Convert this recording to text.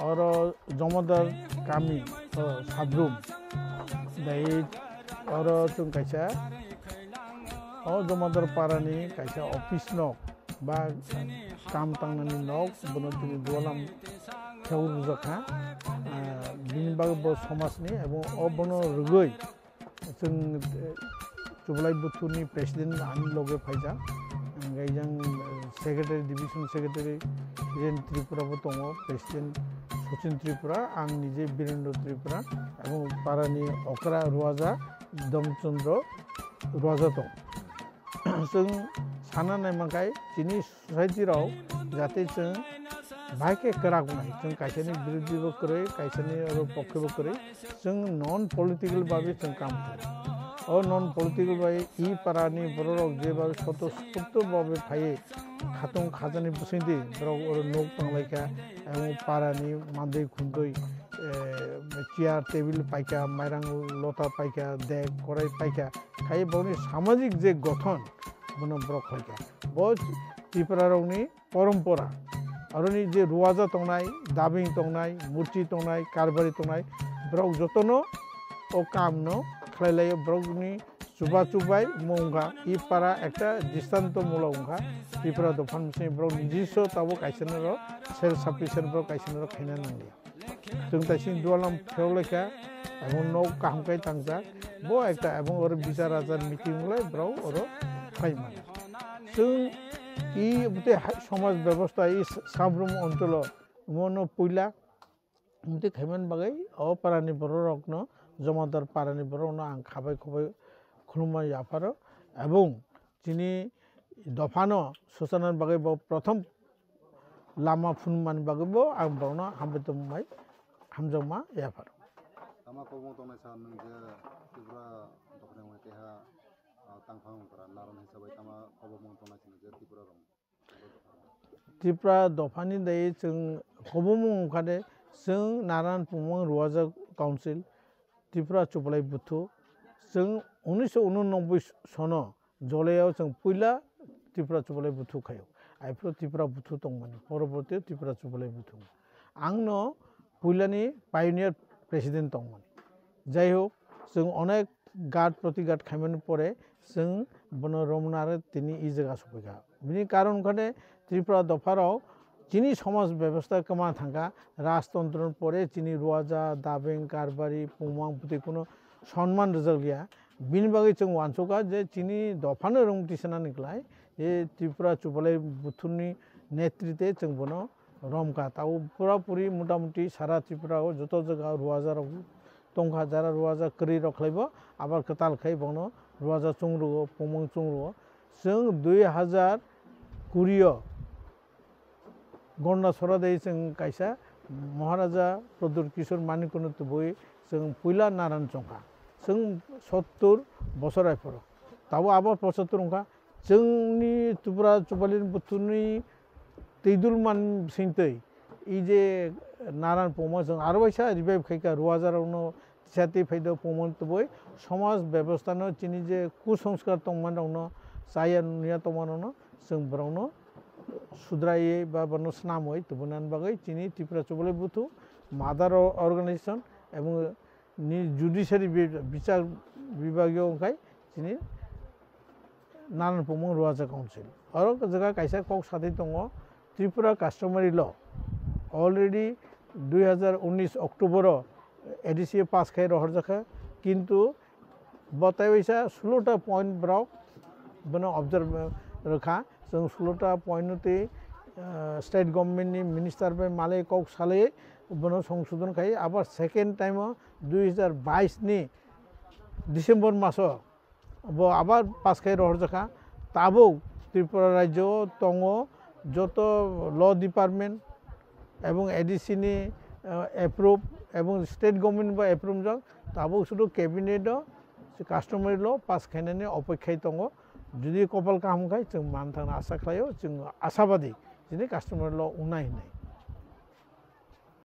और जमदार kami sabrum dai और तुम कैसा और जमदार पारानी कैसा ऑफिस नॉक बा काम तांगनानी नॉक बनो तिनि दुआलाम खेउर जखा बिनि बागै ब समाजनि एबं अ बनो रुगै जों जुबलाइ बुथुनि प्रेसिडेंट आनि लगे फाइजा गायजों सेक्रेटारि डिविजन सेक्रेटारि जेन त्रिपुरा बो दङ प्रेसिडेंट सचिन त्रिपुरा आं निजे बीरेन्द्र त्रिपुरा एबं पारानि अकरा रुवाजा दमचंद्र रुवाजा दं जों साना नायमाखाय दिनै ससाइटिराव जाहाथे जों बाइके करागुनाय जों कायसानि बिरोधीबो करै कायसानि आरो पक्षबो करै जों नन पलिटिकल भाबे जों काम करो और नन पलिटिकल भाबे इ पारानि बररक जेबाबे स्वतःस्फूर्त भाबे फाये खातुं खाजानि बुसैदि बरक और नोक तांलायका एबं पारानि मान्दै खुन्दै चेयार टेबिल पाइका माइरां लता पाइका देग कराई पाइका खाय बावनि सामाजिक जे गठन बनो ब्रक होइका बहुत त्रिपुरानि परम्परा आरोनि जे रुवाजा तंनाय दाबिं तंनाय मूर्ति तंनाय कारबारि तंनाय ब्रक जतनो ओ कामनो खलायलायो ब्रकनि चुबा चुबाय मंगा इ पारा एकटा दृष्टान्त मूलक त्रिपुरा दफान से ब्रक निजिस ताबो कायसनरो सेल्फ सफिशिएंट ब्रक कायसनरो खायना नांलिया जों तासिं दुआलाम फेवलेखा एबं नौ काहमकाय तांजा बो एकटा एबं और बिचार आजार मीटिंग लै ब्रौ और खायमान जों इ बुते समाज व्यवस्था इ साब्रुम अंचल मनो पुइला मुते खायमान बागै अ पारानि बररकनो जमादार पारानि बररकनो आं खाबाय खबाय खुलुमा याफारो एबं जिनि दफानो सुसानान बागै बो प्रथम लामा फुनमान बागै बो आं बावनो हामबेतमाय हामजमा याफार तामा खबं तनाय सान नों जे त्रिपुरा दफानाव तेहा तांफां करा नारन हिसाबै तामा खबं तनाय सान जे त्रिपुरा रं त्रिपुरा दफानि दायै जों खबं खादे जों नारायण पुमं रुवाजा काउन्सिल त्रिपुरा चुबलाइ बुथु जों 1989 सनो जलायाव जों पहिला त्रिपुरा चुबलाइ बुथु खायो आइफ्रो त्रिपुरा बुथु दंमोन परबर्ती त्रिपुरा चुबलाइ बुथु आंनो पहिलानि पायनियर प्रेसिडेंट दंमोन जाय होक जों अनेक गार्ड प्रतिगार्ड खायमान परे जों बनो रमनारे तिनि इ जायगा सफैगा बिनि कारण खाने त्रिपुरा दफाराव जिनि समाज व्यवस्था कमा थांगा राजतंत्र परे जिनि रुवाजा दाबें कारबारि पुमां पुति कोनो सम्मान रजलिया बिनि बागै जों वानसका जे जिनि दफानो रंटिसना निकलाय जे त्रिपुरा चुबलाइ बुथुनि नेतृत्वे जों बनो रमका ताउ पूरा पूरी मोटामुटी सारा त्रिपुरा जत जगह रुवाजा tongkha jara ruwaja kri rok khlaibo abar katal khai bono ruwaja chungrugo pomong chungrugo जों 2020 गणना सरादै जों कायसा महाराजा प्रदुर किशोर मानिकनो तुबोय जों पुइला नारायण चंखा जों 70 बছर आइफोर ताबो आबार 75 अंखा जोंनि तुब्रा चुबालिन बुथुनि तैदुल मान सिंतै इ जे नारायण पोमा जों आरोबायसा रिभाइव खायका रुवाजारावनो तिसाति फैदो पोमन तुबोय समाज व्यवस्थानो चिनि जे कुसंस्कार तंमानावनो जाया नुया तंमानावनो जों ब्रावनो सुद्रायै बा बनो स्नामै तुबनान बागै चिनि त्रिपुरा चुबालि बुथु मादार अर्गानाइजेशन एवं नि जुडिशियारि बिचार विभागीय अंखाय चिनि नारायण पोमं रुवाजा काउन्सिल आरो जगह कायसा कक साथै दङ त्रिपुरा कास्टमारि ल अलरेडी 2019 अक्टोबर एडिसी पास खाइ रहर जाखा किन्तु बताइसा 16टा पॉइंट ब्राउ बनो ऑब्जर्व रखा जों 16टा पॉइंटते स्टेट गवर्नमेंट नि मिनिस्टर पे माले कक साले बनो संशोधन खाइ आबार सेकेंड टाइम 2022 नि डिसेम्बर मासो बो आबार पास खाइ रहर जाखा ताबो त्रिपुरा राज्य तंगो जतो लॉ डिपार्टमेंट एवं एडिसी नि एप्रूव एवं स्टेट गवर्नमेंट बा एप्रूव जाक ताबो सुदु कैबिनेट कास्टमारि ल पास खाइनानै अपेक्षाय दङ जुदि कपाल काहाम खाय जों मान थांना आसा खालायो जों आसाबादि दिनै कास्टमारि ल उनाय होनाय